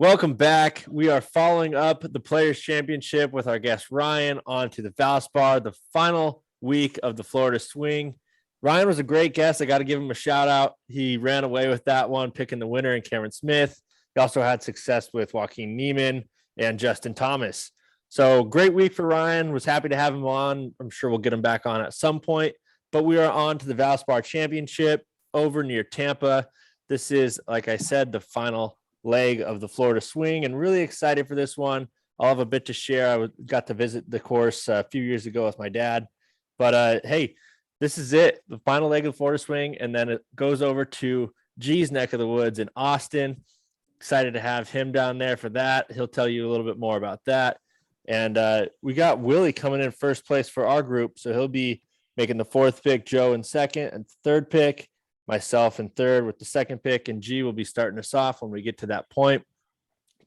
Welcome back. We are following up the Players Championship with our guest Ryan on to the Valspar, the final week of the Florida Swing. Ryan was a great guest. I got to give him a shout out. He ran away with that one, picking the winner in Cameron Smith. He also had success with Joaquin Neiman and Justin Thomas. So great week for Ryan. Was happy to have him on. I'm sure we'll get him back on at some point. But we are on to the Valspar Championship over near Tampa. This is, like I said, the final leg of the Florida Swing, and really excited for this one. I'll have a bit to share. I got to visit the course a few years ago with my dad, but hey, this is it, the final leg of the Florida Swing, and then it goes over to G's neck of the woods in Austin. Excited to have him down there for that. He'll tell you a little bit more about that. And we got Willie coming in first place for our group, so he'll be making the fourth pick, Joe in second, and third pick myself in third with the second pick, and G will be starting us off when we get to that point.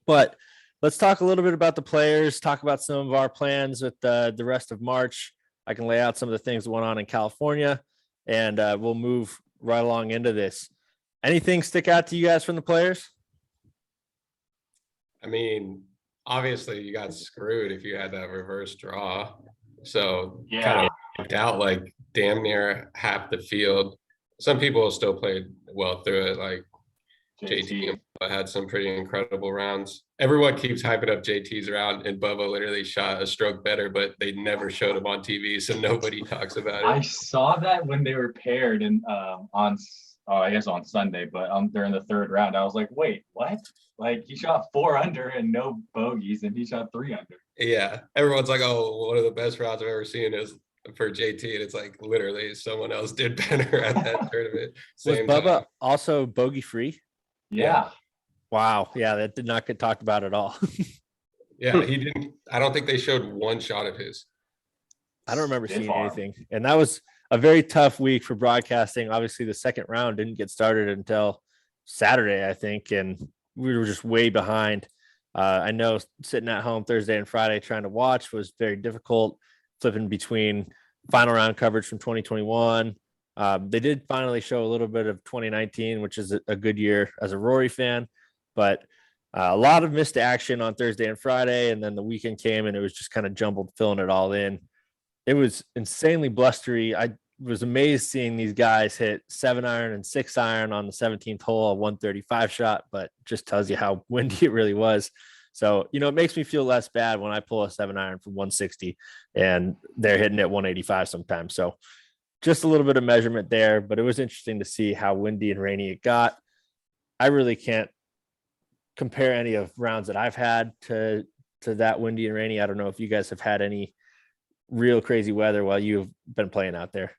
But let's talk a little bit about the players, talk about some of our plans with the rest of March. I can lay out some of the things that went on in California, and we'll move right along into this. Anything stick out to you guys from the players? I mean, obviously you got screwed if you had that reverse draw. So kind of wiped out like damn near half the field. Some people still played well through it, like JT had some pretty incredible rounds. Everyone keeps hyping up JT's round, and Bubba literally shot a stroke better, but they never showed him on TV, so nobody talks about it. I saw that when they were paired and on Sunday, but during the third round, I was like, wait, what? Like, he shot 4 under and no bogeys, and he shot 3 under. Yeah, everyone's like, oh, one of the best rounds I've ever seen is for JT, and it's like literally someone else did better at that tournament. Was Bubba also bogey free? Yeah. Wow. Yeah, that did not get talked about at all. Yeah, he didn't. I don't think they showed one shot of his. I don't remember seeing anything. And that was a very tough week for broadcasting. Obviously, the second round didn't get started until Saturday, I think, and we were just way behind. I know sitting at home Thursday and Friday trying to watch was very difficult, flipping between final round coverage from 2021. They did finally show a little bit of 2019, which is a good year as a Rory fan, but a lot of missed action on Thursday and Friday. And then the weekend came and it was just kind of jumbled, filling it all in. It was insanely blustery. I was amazed seeing these guys hit 7-iron and 6-iron on the 17th hole, a 135 shot, but just tells you how windy it really was. So, it makes me feel less bad when I pull a 7-iron from 160 and they're hitting at 185 sometimes. So just a little bit of measurement there, but it was interesting to see how windy and rainy it got. I really can't compare any of rounds that I've had to that windy and rainy. I don't know if you guys have had any real crazy weather while you've been playing out there.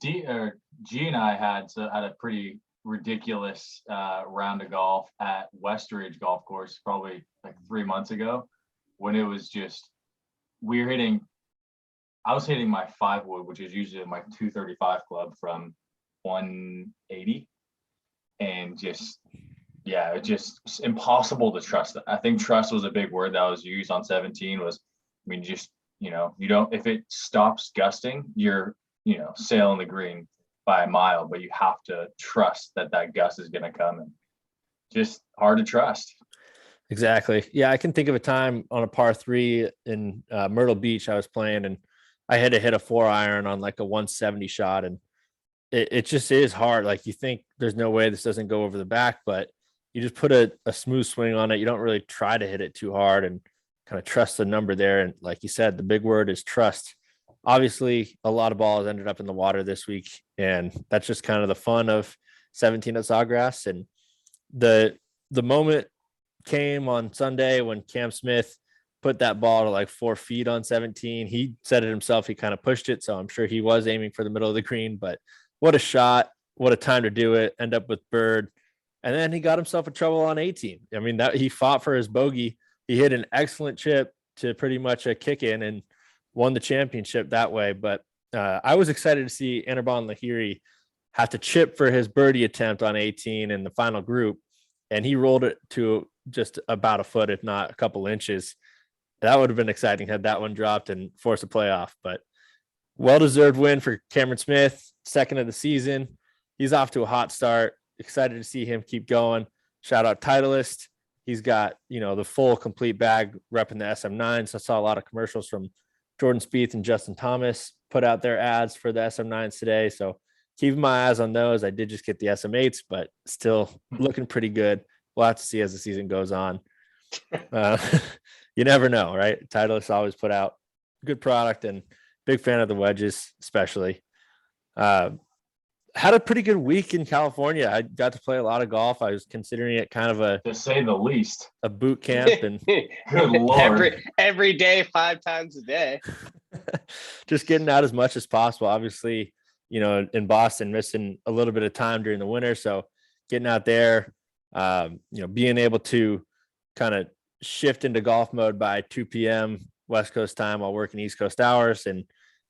G and I had a pretty ridiculous round of golf at Westridge Golf Course probably like 3 months ago, when it was just I was hitting my 5-wood, which is usually my 235 club, from 180, and just it's just impossible to trust. I think trust was a big word that was used on 17. You don't, if it stops gusting, you're sailing the green by a mile, but you have to trust that gust is going to come, and just hard to trust. Exactly. Yeah, I can think of a time on a par 3 in Myrtle Beach I was playing, and I had to hit a 4-iron on like a 170 shot, and it just is hard. Like, you think there's no way this doesn't go over the back, but you just put a smooth swing on it. You don't really try to hit it too hard and kind of trust the number there. And like you said, the big word is trust. Obviously, a lot of balls ended up in the water this week, and that's just kind of the fun of 17 at Sawgrass. And the moment came on Sunday when Cam Smith put that ball to like 4 feet on 17. He said it himself. He kind of pushed it, so I'm sure he was aiming for the middle of the green. But what a shot! What a time to do it! End up with bird, and then he got himself in trouble on 18. I mean, that he fought for his bogey. He hit an excellent chip to pretty much a kick in and won the championship that way. But I was excited to see Anirban Lahiri have to chip for his birdie attempt on 18 in the final group, and he rolled it to just about a foot, if not a couple inches. That would have been exciting had that one dropped and forced a playoff. But well-deserved win for Cameron Smith, second of the season. He's off to a hot start. Excited to see him keep going. Shout out Titleist. he's got, the full complete bag repping the SM9. So I saw a lot of commercials from Jordan Spieth and Justin Thomas put out their ads for the SM9s today. So keeping my eyes on those. I did just get the SM8s, but still looking pretty good. We'll have to see as the season goes on. You never know, right? Titleist always put out good product, and big fan of the wedges, especially. Had a pretty good week in California. I got to play a lot of golf. I was considering it kind of to say the least, a boot camp, and good Lord. every day, 5 times a day. just getting out as much as possible. Obviously, in Boston, missing a little bit of time during the winter. So getting out there, being able to kind of shift into golf mode by 2 p.m. West Coast time while working East Coast hours, and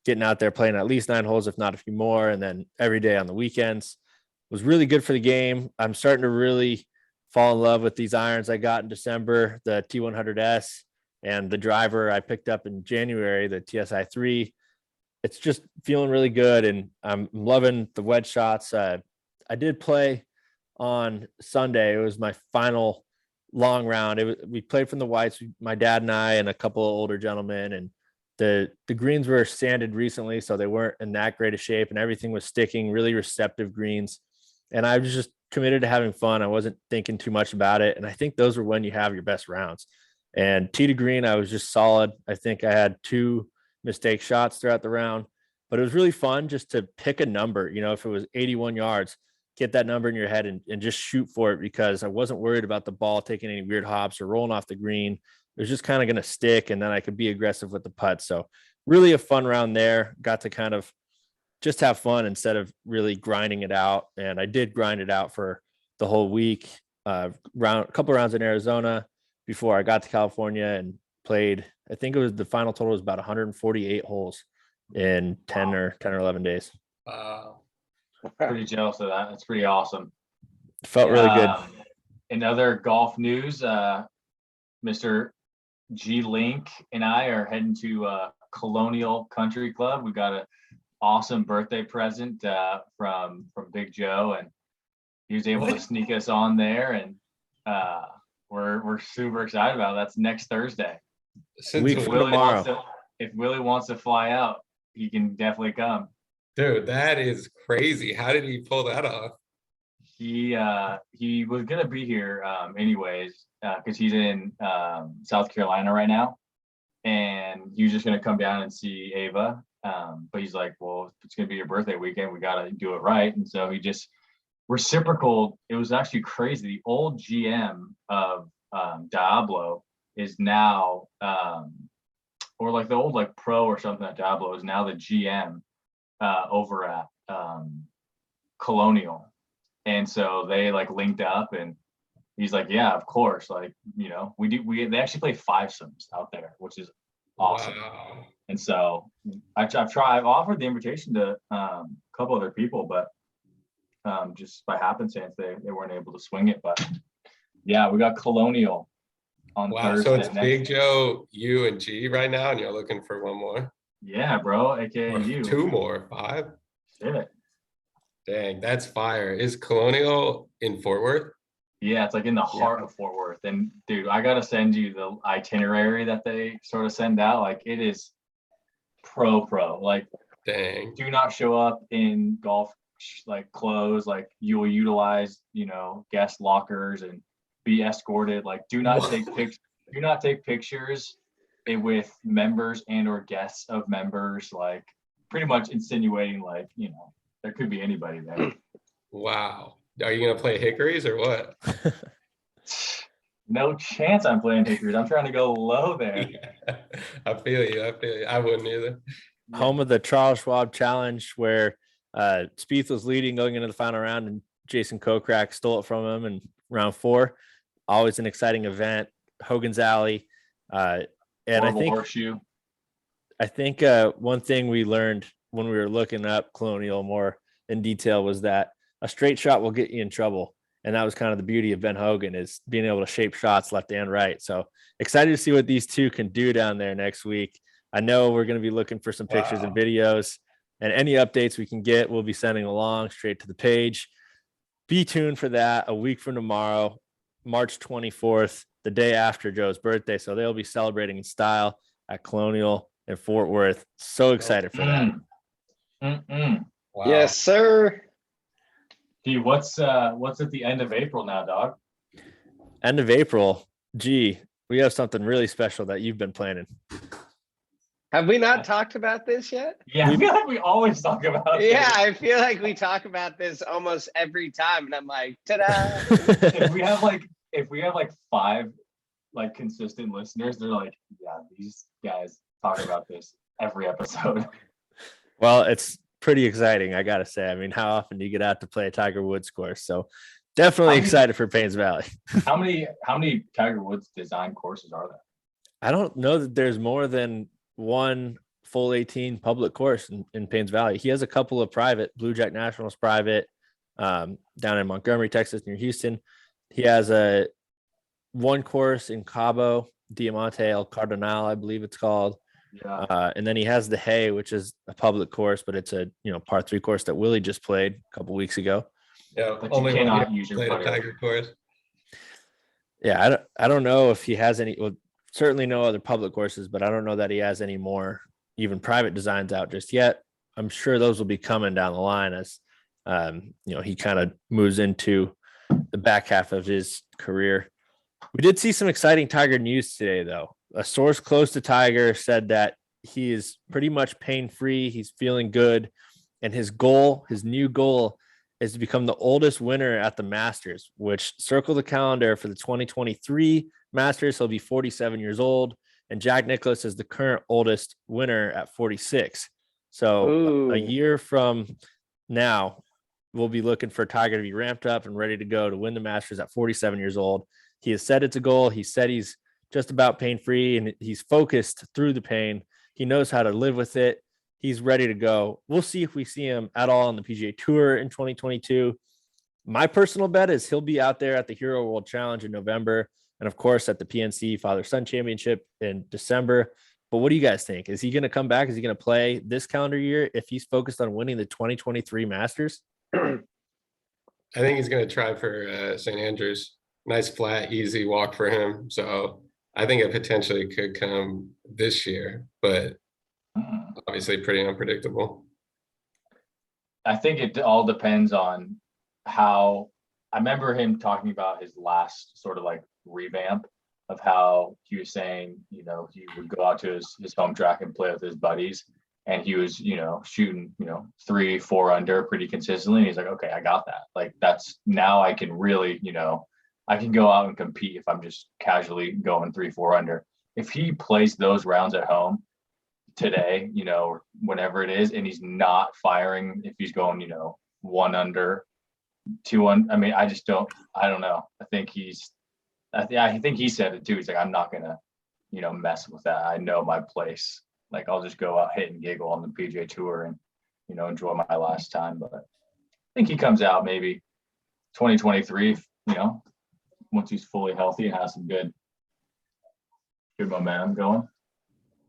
getting out there playing at least 9 holes, if not a few more. And then every day on the weekends was really good for the game. I'm starting to really fall in love with these irons I got in December, the T100S, and the driver I picked up in January, the TSI 3. It's just feeling really good, and I'm loving the wedge shots. I did play on Sunday. It was my final long round. We played from the whites, my dad and I and a couple of older gentlemen, and the greens were sanded recently, so they weren't in that great of shape, and everything was sticking, really receptive greens. And I was just committed to having fun. I wasn't thinking too much about it. And I think those were when you have your best rounds. And tee to green, I was just solid. I think I had 2 mistake shots throughout the round, but it was really fun just to pick a number. If it was 81 yards, get that number in your head and just shoot for it, because I wasn't worried about the ball taking any weird hops or rolling off the green. It was just kind of going to stick, and then I could be aggressive with the putt. So really a fun round there. Got to kind of just have fun instead of really grinding it out. And I did grind it out for the whole week. A couple rounds in Arizona before I got to California and played. I think it was the final total was about 148 holes in 10 or 11 days. Pretty jealous of that. That's pretty awesome. Felt really good. In other golf news, Mr. G Link and I are heading to Colonial Country Club. We got an awesome birthday present from Big Joe, and he was able to sneak us on there, and we're super excited about it. That's next Thursday. Week from tomorrow. If Willie wants to fly out, he can definitely come. Dude, that is crazy. How did he pull that off? He was gonna be here anyways, because he's in South Carolina right now, and he was just gonna come down and see Ava. But he's like, well, if it's gonna be your birthday weekend, we gotta do it right. And so he just reciprocal. It was actually crazy. The old GM of Diablo is now, or like the old like pro or something at Diablo is now the GM over at Colonial. And so they like linked up, and he's like, yeah, of course. Like, they actually play fivesomes out there, which is awesome. Wow. And so I've offered the invitation to a couple other people, but just by happenstance, they weren't able to swing it. But yeah, we got Colonial on Thursday. So it's Big Joe, you, and G right now, and you're looking for one more? Yeah, bro, aka or you. 2 more, 5? Shit. Dang, that's fire. Is Colonial in Fort Worth? Yeah, it's like in the heart of Fort Worth. And dude, I gotta send you the itinerary that they sort of send out. Like, it is pro. Like, dang, do not show up in golf like clothes. Like, you will utilize guest lockers and be escorted. Like, do not take pictures with members and or guests of members. Like, pretty much insinuating like there could be anybody there. Wow. Are you gonna play hickories or what? No chance I'm playing hickories. I'm trying to go low there. Yeah, I feel you. I wouldn't either. Home of the Charles Schwab Challenge, where Spieth was leading going into the final round, and Jason Kokrak stole it from him in round 4. Always an exciting event. Hogan's Alley. And Horseshoe. I think one thing we learned when we were looking up Colonial more in detail was that a straight shot will get you in trouble. And that was kind of the beauty of Ben Hogan, is being able to shape shots left and right. So excited to see what these two can do down there next week. I know we're going to be looking for some pictures and videos, and any updates we can get, we'll be sending along straight to the page. Be tuned for that a week from tomorrow. March 24th, the day after Joe's birthday. So they'll be celebrating in style at Colonial in Fort Worth. So excited for that. Wow. Yes, sir. Gee, what's at the end of April now, dog? End of April. Gee, we have something really special that you've been planning. Have we not talked about this yet? Yeah, I feel like we always talk about Yeah, this. I feel like we talk about this almost every time, and I'm like, ta-da! If we have like 5 like consistent listeners, they're like, yeah, these guys talk about this every episode. Well, it's pretty exciting, I gotta say. I mean, how often do you get out to play a Tiger Woods course? So definitely excited for Paynes Valley. How many Tiger Woods design courses are there? I don't know that there's more than one full 18 public course in Paynes Valley. He has a couple of private, Blue Jack Nationals private, down in Montgomery, Texas, near Houston. He has one course in Cabo Diamante El Cardinal, I believe it's called. Yeah. And then he has the Hay, which is a public course, but it's a par 3 course that Willie just played a couple weeks ago. Yeah, But you only cannot one use your played a putter. Tiger course. Yeah, I don't know if he has any. Well, certainly no other public courses, but I don't know that he has any more even private designs out just yet. I'm sure those will be coming down the line as he kind of moves into the back half of his career. We did see some exciting Tiger news today, though. A source close to Tiger said that he is pretty much pain-free. He's feeling good. And his new goal is to become the oldest winner at the Masters, which circle the calendar for the 2023 Masters. He'll be 47 years old. And Jack Nicklaus is the current oldest winner at 46. So a year from now, we'll be looking for Tiger to be ramped up and ready to go to win the Masters at 47 years old. He has said it's a goal. He said he's just about pain-free and he's focused through the pain. He knows how to live with it. He's ready to go. We'll see if we see him at all on the PGA Tour in 2022. My personal bet is he'll be out there at the Hero World Challenge in November. And of course, at the PNC Father-Son Championship in December. But what do you guys think? Is he going to come back? Is he going to play this calendar year if he's focused on winning the 2023 Masters? I think he's going to try for St. Andrews. Nice, flat, easy walk for him. So I think it potentially could come this year, but obviously pretty unpredictable. I think it all depends on how. I remember him talking about his last sort of like revamp of how he was saying, he would go out to his home track and play with his buddies. And he was, shooting, 3-4 under pretty consistently. And he's like, okay, I got that. Like that's now I can really, I can go out and compete if I'm just casually going 3-4 under. If he plays those rounds at home today, or whenever it is, and he's not firing, if he's going, 1 under, 2 under, I mean, I don't know. I think he said it too. He's like, I'm not gonna, mess with that. I know my place. Like I'll just go out, hit and giggle on the PGA Tour and, enjoy my last time. But I think he comes out maybe 2023, once he's fully healthy and has some good momentum going.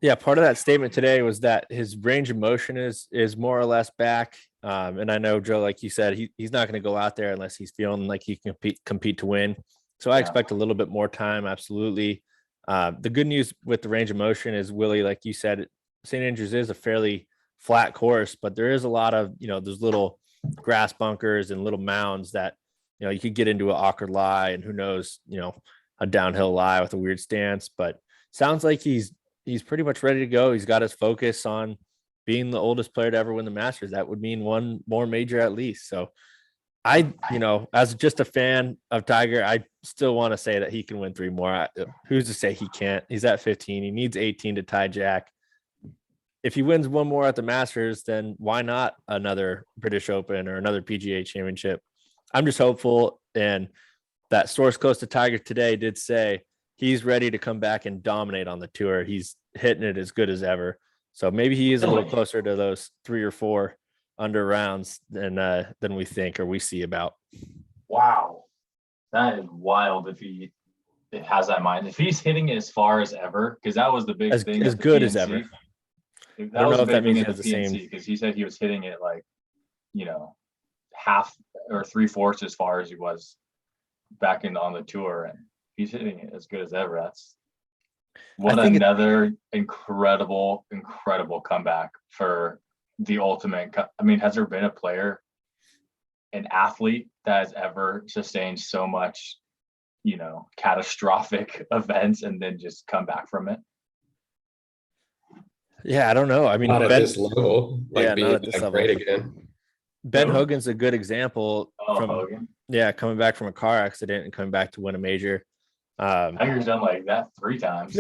Yeah, part of that statement today was that his range of motion is more or less back. And I know, Joe, like you said, he's not going to go out there unless he's feeling like he can compete to win. So I expect a little bit more time. Absolutely. The good news with the range of motion is, Willie, like you said, St. Andrews is a fairly flat course, but there is a lot of, those little grass bunkers and little mounds that, you could get into an awkward lie, and who knows, a downhill lie with a weird stance. But sounds like he's pretty much ready to go. He's got his focus on being the oldest player to ever win the Masters. That would mean one more major at least. So as just a fan of Tiger, I still want to say that he can win 3 more. Who's to say he can't? He's at 15. He needs 18 to tie Jack. If he wins 1 more at the Masters, then why not another British Open or another PGA Championship? I'm just hopeful. And that source close to Tiger today did say he's ready to come back and dominate on the tour. He's hitting it as good as ever. So maybe he is a little closer to those 3 or 4 under rounds than we think or we see about. Wow. That is wild if he has that mind. If he's hitting it as far as ever, because that was the big thing. As good as ever. I don't know if that means he has the same. Because he said he was hitting it like, half or 3/4 as far as he was back in on the tour, and he's hitting it as good as ever. That's another incredible comeback for the ultimate. I mean, has there been a player, an athlete that has ever sustained so much, catastrophic events and then just come back from it? Yeah, I don't know. I mean, Not at this level, like being not at this level. great again. Ben Hogan's a good example Hogan. coming back from a car accident and coming back to win a major. Tiger's done like that 3 times.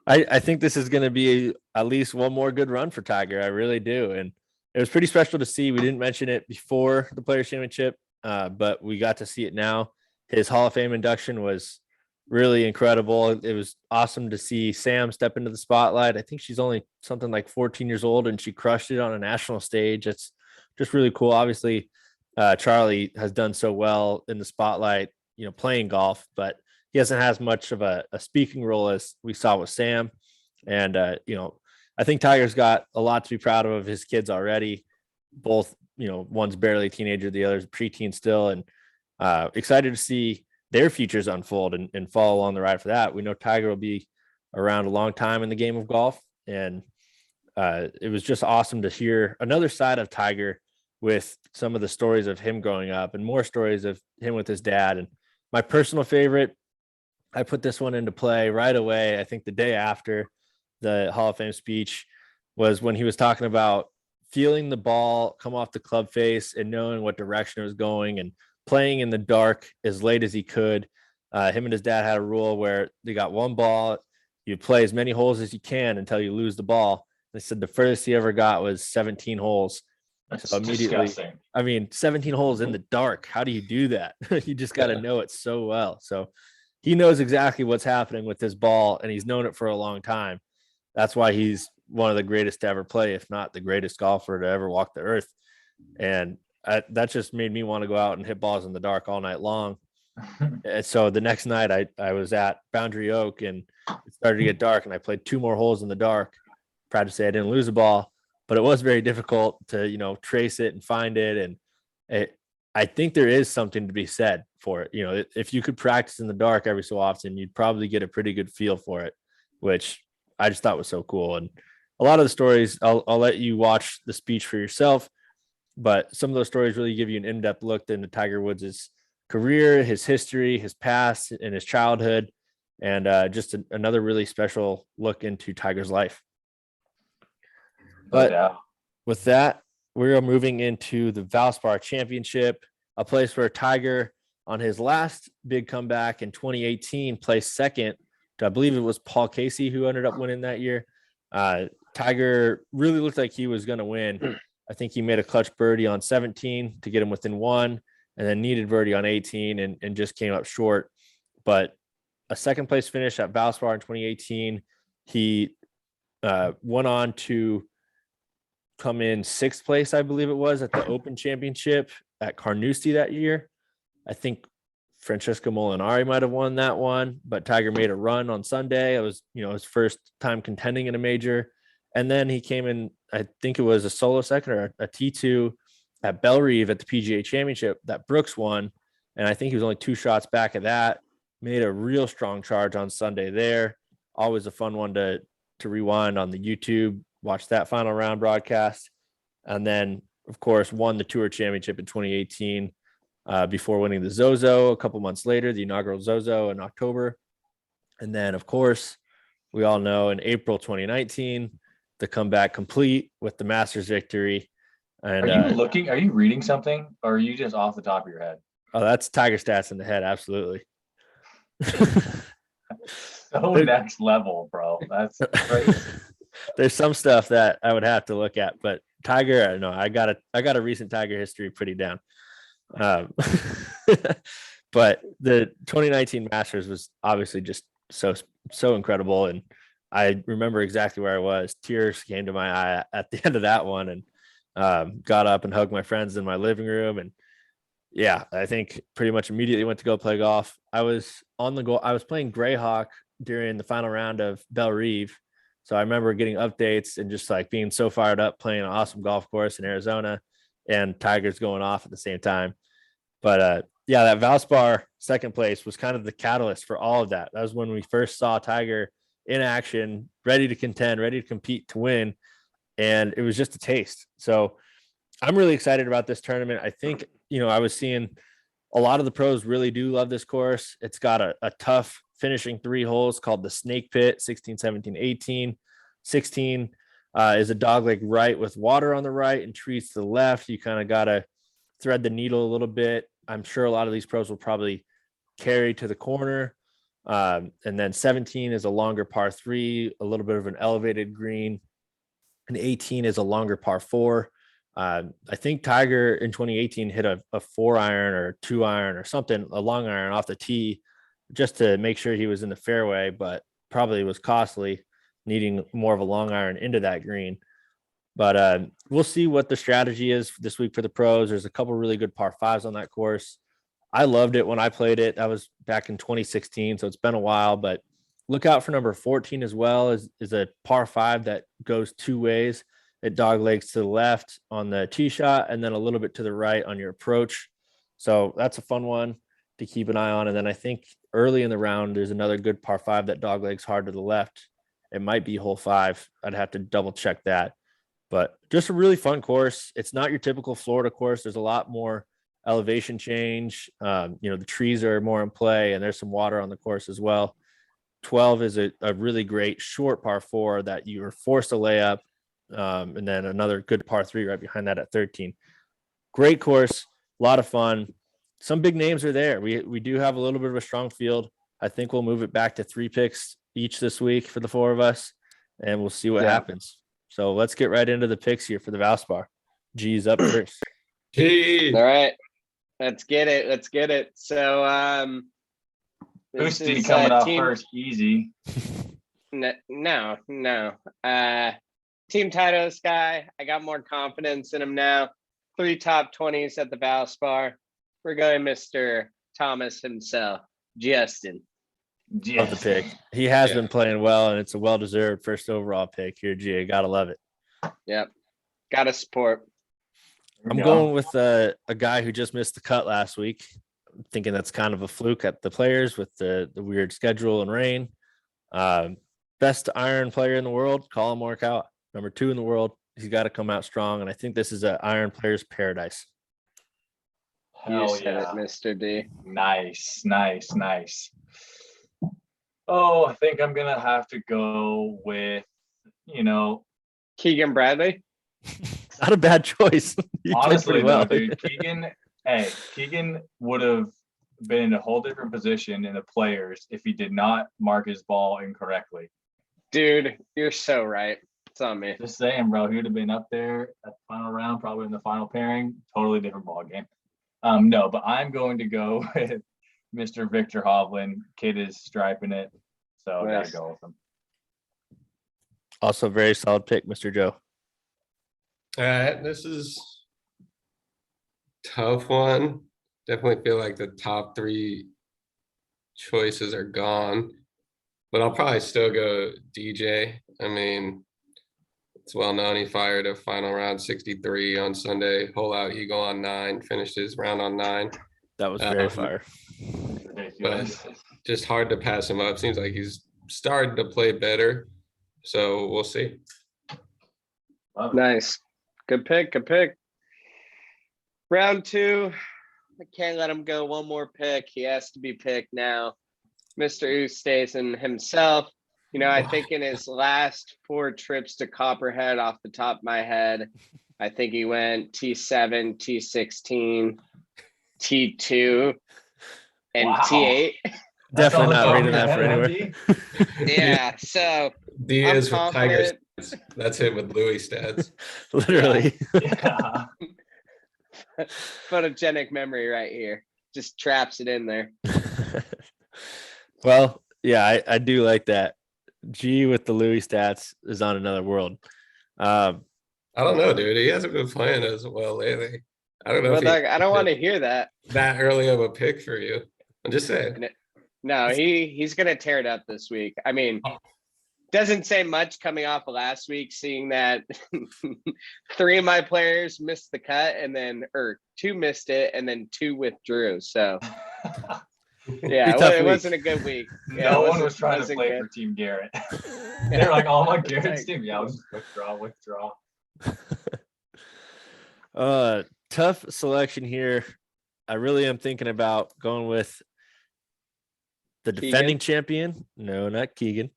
I think this is going to be at least one more good run for Tiger. I really do. And it was pretty special to see. We didn't mention it before the Players Championship, but we got to see it now. His Hall of Fame induction was really incredible. It was awesome to see Sam step into the spotlight. I think she's only something like 14 years old, and she crushed it on a national stage. It's just really cool. Obviously, Charlie has done so well in the spotlight, playing golf, but he hasn't had as much of a speaking role as we saw with Sam. And, I think Tiger's got a lot to be proud of his kids already. Both, one's barely a teenager, the other's preteen still, and excited to see their futures unfold and follow along the ride for that. We know Tiger will be around a long time in the game of golf. And it was just awesome to hear another side of Tiger with some of the stories of him growing up and more stories of him with his dad. And my personal favorite, I put this one into play right away. I think the day after the Hall of Fame speech was when he was talking about feeling the ball come off the club face and knowing what direction it was going and playing in the dark as late as he could. Him and his dad had a rule where they got one ball. You play as many holes as you can until you lose the ball. They said the furthest he ever got was 17 holes. That's so immediately, disgusting. I mean, 17 holes in the dark. How do you do that? You just got to know it so well. So he knows exactly what's happening with this ball, and he's known it for a long time. That's why he's one of the greatest to ever play, if not the greatest golfer to ever walk the earth. And that just made me want to go out and hit balls in the dark all night long. And so the next night I was at Boundary Oak, and it started to get dark, and I played 2 more holes in the dark. Proud to say I didn't lose a ball, but it was very difficult to, trace it and find it. And I think there is something to be said for it. If you could practice in the dark every so often, you'd probably get a pretty good feel for it, which I just thought was so cool. And a lot of the stories, I'll let you watch the speech for yourself, but some of those stories really give you an in-depth look into Tiger Woods' career, his history, his past, and his childhood, and just another really special look into Tiger's life. But with that, we're moving into the Valspar Championship, a place where Tiger, on his last big comeback in 2018, placed second. I believe it was Paul Casey who ended up winning that year. Tiger really looked like he was going to win. I think he made a clutch birdie on 17 to get him within 1, and then needed birdie on 18 and just came up short. But a second place finish at Valspar in 2018. He went on to come in 6th place, I believe it was, at the Open Championship at Carnoustie that year. I think Francesco Molinari might have won that one, but Tiger made a run on Sunday. It was, his first time contending in a major. And then he came in, I think it was a solo second or a T2 at Bellerive at the PGA Championship that Brooks won. And I think he was only 2 shots back of that. Made a real strong charge on Sunday there. Always a fun one to rewind on the YouTube, watch that final round broadcast. And then, of course, won the Tour Championship in 2018. Before winning the Zozo a couple months later, the inaugural Zozo in October. And then, of course, we all know in April 2019, the comeback complete with the Masters victory. And are you reading something, or are you just off the top of your head? Oh, that's Tiger stats in the head. Absolutely. So next level, bro. That's crazy. There's some stuff that I would have to look at, but Tiger, no, I got a recent Tiger history pretty down. But the 2019 Masters was obviously just so incredible, and I remember exactly where I was. Tears came to my eye at the end of that one, and got up and hugged my friends in my living room. And yeah, I think pretty much immediately went to go play golf. I was playing Greyhawk during the final round of Bellerive, so I remember getting updates and just like being so fired up, playing an awesome golf course in Arizona, and Tiger's going off at the same time. But yeah, that Valspar second place was kind of the catalyst for all of that. That was when we first saw Tiger in action, ready to contend, ready to compete to win. And it was just a taste. So I'm really excited about this tournament. I think, I was seeing a lot of the pros really do love this course. It's got a tough finishing 3 holes called the Snake Pit, 16, 17, 18. 16 is a dogleg right with water on the right and trees to the left. You kind of got to thread the needle a little bit. I'm sure a lot of these pros will probably carry to the corner. And then 17 is a longer par 3, a little bit of an elevated green. And 18 is a longer par 4. I think Tiger in 2018 hit a 4-iron or 2-iron or something, a long iron off the tee just to make sure he was in the fairway, but probably was costly, needing more of a long iron into that green. But we'll see what the strategy is this week for the pros. There's a couple really good par 5s on that course. I loved it when I played it. That was back in 2016, so it's been a while, but look out for number 14 as well, is a par 5 that goes 2 ways. It dog legs to the left on the tee shot and then a little bit to the right on your approach. So that's a fun one to keep an eye on. And then I think early in the round, there's another good par 5 that dog legs hard to the left. It might be hole 5. I'd have to double check that. But just a really fun course. It's not your typical Florida course. There's a lot more elevation change. The trees are more in play and there's some water on the course as well. 12 is a really great short par 4 that you are forced to lay up. And then another good par 3 right behind that at 13. Great course, a lot of fun. Some big names are there. We do have a little bit of a strong field. I think we'll move it back to 3 picks each this week for the 4 of us, and we'll see what happens. So let's get right into the picks here for the Valspar. G's up first. Gee. All right, let's get it. So Boosty coming off first, easy. No. Team title guy. I got more confidence in him now. 3 top 20s at the Valspar. We're going Mr. Thomas himself, Justin. Love the pick. He has been playing well, and it's a well-deserved first overall pick here, G. Gotta love it. Yep. Gotta support. I'm going with a guy who just missed the cut last week. I'm thinking that's kind of a fluke at the Players with the weird schedule and rain. Best iron player in the world, Colin Morikawa. Number 2 in the world. He's got to come out strong, and I think this is an iron player's paradise. Hell you said it, Mr. D. Nice. Oh, I think I'm gonna have to go with, Keegan Bradley. Not a bad choice. Honestly, though, dude, Keegan would have been in a whole different position in the Players if he did not mark his ball incorrectly. Dude, you're so right. It's on me. Just saying, bro, he would have been up there at the final round, probably in the final pairing. Totally different ball game. No, but I'm going to go with Mr. Victor Hovland. Kid is striping it, so I gotta go with him. Also, very solid pick, Mr. Joe. All right, this is tough one. Definitely feel like the top 3 choices are gone, but I'll probably still go DJ. I mean, it's well known he fired a final round 63 on Sunday, hole out eagle on 9, finished his round on 9. That was very fire. But just hard to pass him up. Seems like he's starting to play better, so we'll see. Nice. Good pick. Round 2. I can't let him go one more pick. He has to be picked now. Mr. Oosthuizen himself. I think in his last 4 trips to Copperhead, off the top of my head, I think he went T7, T16, T2, and T8. Definitely not reading that for anywhere. Yeah, so D is with Tiger stats. That's him with Louis stats. Literally. Yeah. Photogenic memory right here. Just traps it in there. Well, yeah, I do like that. G with the Louis stats is on another world. I don't know, dude. He hasn't been playing as well lately. I don't know. I don't want to hear that. That early of a pick for you. I'm just saying. No, he's gonna tear it up this week. I mean, doesn't say much coming off of last week, seeing that 3 of my players missed the cut or 2 missed it and then 2 withdrew. So yeah, tough it week. wasn't a good week. Yeah, No it one was trying to wasn't play good. for Team Garrett. They're like, "Oh, my Garrett's Like- team." Yeah, I'll just withdraw. Tough selection here. I really am thinking about going with the Keegan? defending champion. No, not Keegan.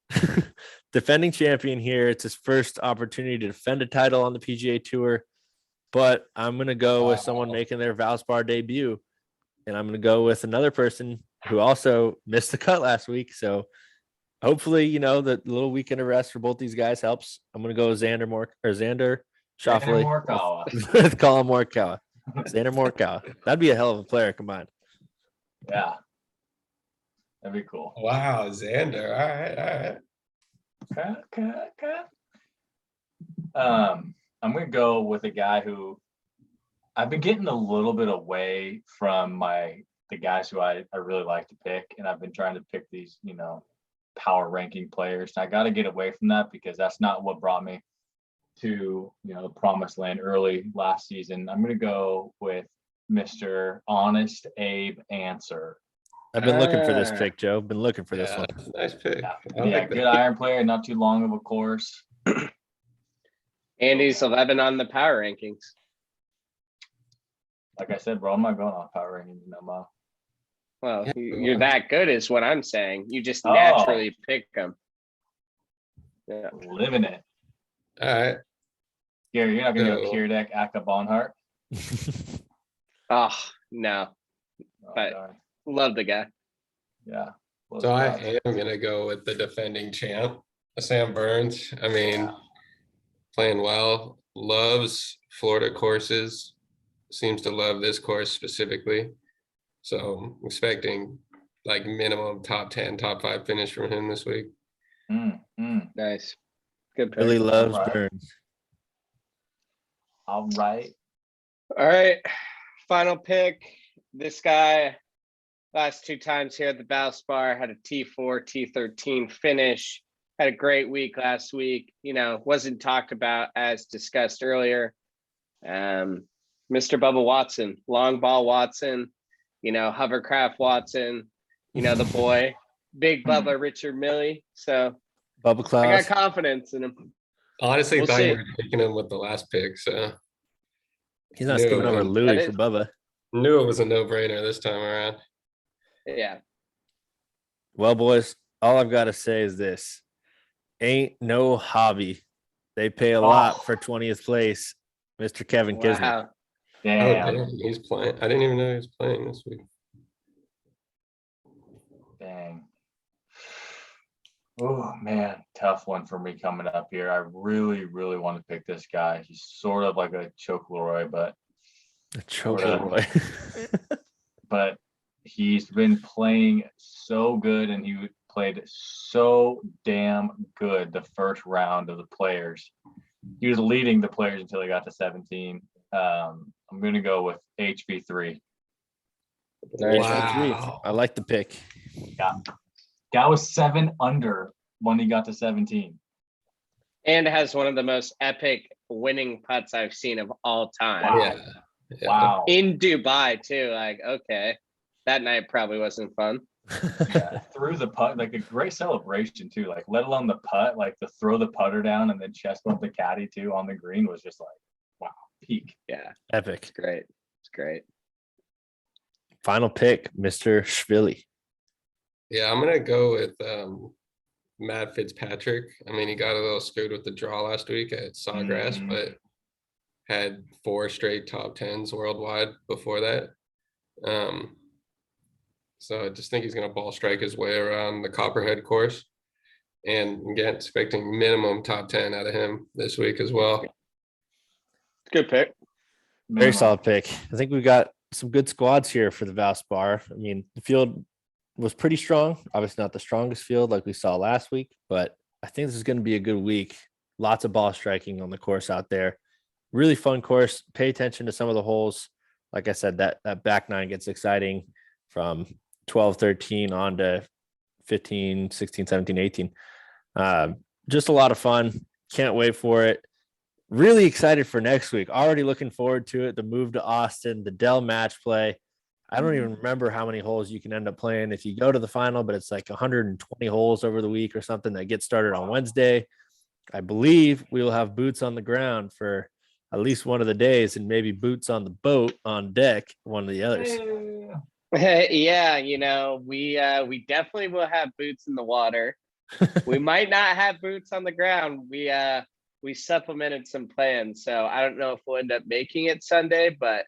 Defending champion here. It's his first opportunity to defend a title on the PGA Tour. But I'm going to go with someone Wow. making their Valspar debut. And I'm going to go with another person who also missed the cut last week. So hopefully, the little weekend of rest for both these guys helps. I'm going to go with Xander Schauffele Morikawa. with Colin Morikawa. Xander Morikawa. That'd be a hell of a player combined. Yeah, that'd be cool. Wow, Xander. All right. Okay. I'm gonna go with a guy who I've been getting a little bit away from the guys who I really like to pick, and I've been trying to pick these, power ranking players. I got to get away from that because that's not what brought me to, the promised land early last season. I'm gonna go with Mr. Honest Abe Answer. I've been looking for this pick, Joe. Been looking for this one. Nice pick. Yeah, I like good that. iron player, not too long of a course. And he's 11 on the power rankings. Like I said, bro, I'm not going off power rankings no more. Well, Yeah. you're that good is what I'm saying. You just Oh. naturally pick them. Yeah. Living it. All right. Gary, you're not gonna go So- Kier Deck, Aka Bonhart. Oh, no. Oh, But- darn. Love the guy. Yeah. Well, So I that's- am gonna go with the defending champ, Sam Burns. I mean, playing well, loves Florida courses, seems to love this course specifically. So I'm expecting like minimum top 10, top 5 finish from him this week. Nice. Good pick. Really loves Alright. Burns. All right. All right. Final pick. This guy, last 2 times here at the Valspar, had a T4, T13 finish. Had a great week last week. Wasn't talked about as discussed earlier. Mr. Bubba Watson, long ball Watson, hovercraft Watson, the boy, big Bubba Richard Millie. So Bubba I Klaus. got confidence in him. Honestly, We'll thought see. you were taking him with the last pick, so He's not Knew skipping over it. Louis That for is- Bubba. knew it was a no-brainer this time around. Yeah. Well, boys, all I've got to say is this. Ain't no hobby. They pay a lot for 20th place, Mr. Kevin Kisner. Wow. Oh, Damn. damn, he's playing. I didn't even know he was playing this week. Dang. Oh man, tough one for me coming up here. I really, really want to pick this guy. He's sort of like a choke Leroy, but Choke Whatever. Leroy. he's been playing so good, and he played so damn good the first round of the players. He was leading the players until he got to 17. I'm gonna go with HV3. Nice. Wow. I like the pick. Guy was 7 under when he got to 17. And has one of the most epic winning putts I've seen of all time. Wow. Yeah. Wow. In Dubai too. Like, okay. That night probably wasn't fun. Yeah, threw the putt, like a great celebration too. Like, let alone the putt, like to throw the putter down and then chest bump the caddy too on the green was just like, wow, peak. Yeah. Epic. It's great. It's great. Final pick, Mr. Schvili. Yeah, I'm gonna go with Matt Fitzpatrick. I mean, he got a little screwed with the draw last week at Sawgrass, Mhm. but had 4 straight top 10s worldwide before that. So I just think he's gonna ball strike his way around the Copperhead course, and again, expecting minimum top 10 out of him this week as well. Good pick. Very Minimum. solid pick. I think we got some good squads here for the Valspar. I mean, the field was pretty strong. Obviously not the strongest field like we saw last week, but I think this is going to be a good week. Lots of ball striking on the course out there. Really fun course. Pay attention to some of the holes. Like I said, that back nine gets exciting from 12, 13 on to 15, 16, 17, 18. just a lot of fun. Can't wait for it. Really excited for next week. Already looking forward to it. The move to Austin, the Dell match play. I don't even remember how many holes you can end up playing if you go to the final, but it's like 120 holes over the week or something that gets started on Wednesday. I believe we will have boots on the ground for at least one of the days and maybe boots on the boat on deck, one of the others. Yeah, we definitely will have boots in the water. We might not have boots on the ground. We supplemented some plans, so I don't know if we'll end up making it Sunday, but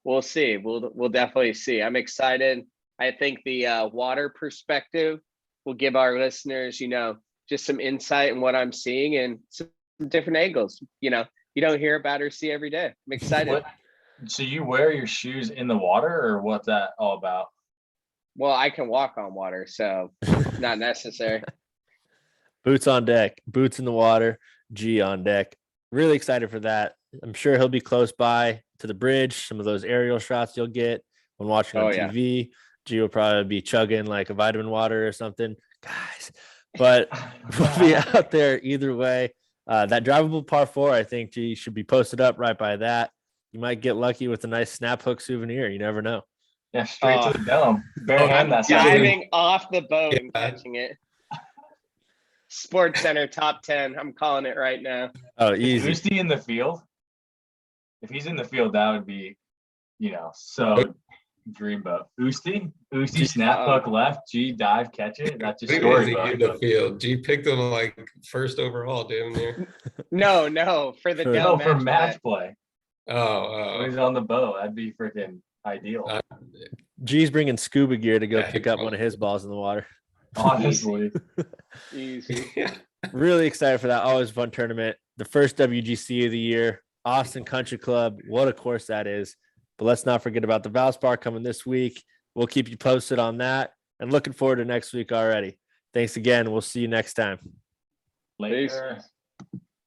we'll see. We'll definitely see. I'm excited. I think the water perspective will give our listeners, just some insight in what I'm seeing and some different angles. You don't hear about or see every day. I'm excited. So you wear your shoes in the water, or what's that all about? Well, I can walk on water, so not necessary. Boots on deck, boots in the water, G on deck. Really excited for that. I'm sure he'll be close by to the bridge. Some of those aerial shots you'll get when watching on TV. G will probably be chugging like a vitamin water or something, guys. But we'll be out there either way. That drivable par 4, I think G should be posted up right by that. You might get lucky with a nice snap hook souvenir. You never know. Yeah, straight to the dome. Barehand that diving off the boat and catching it. Sports Center top 10. I'm calling it right now. Oh, easy. Is Usti in the field? If he's in the field, that would be, so dreamboat. Usti snap hook left, G dive catch it. That's just storybook. In the field. G picked him like first overall, damn near. No, for the for match play. Oh, He's on the boat. That'd be freaking ideal. G's bringing scuba gear to go pick up one of his balls in the water. Honestly. Easy. Really excited for that. Always a fun tournament. The first WGC of the year, Austin Country Club. What a course that is. But let's not forget about the Valspar coming this week. We'll keep you posted on that and looking forward to next week already. Thanks again. We'll see you next time. Later.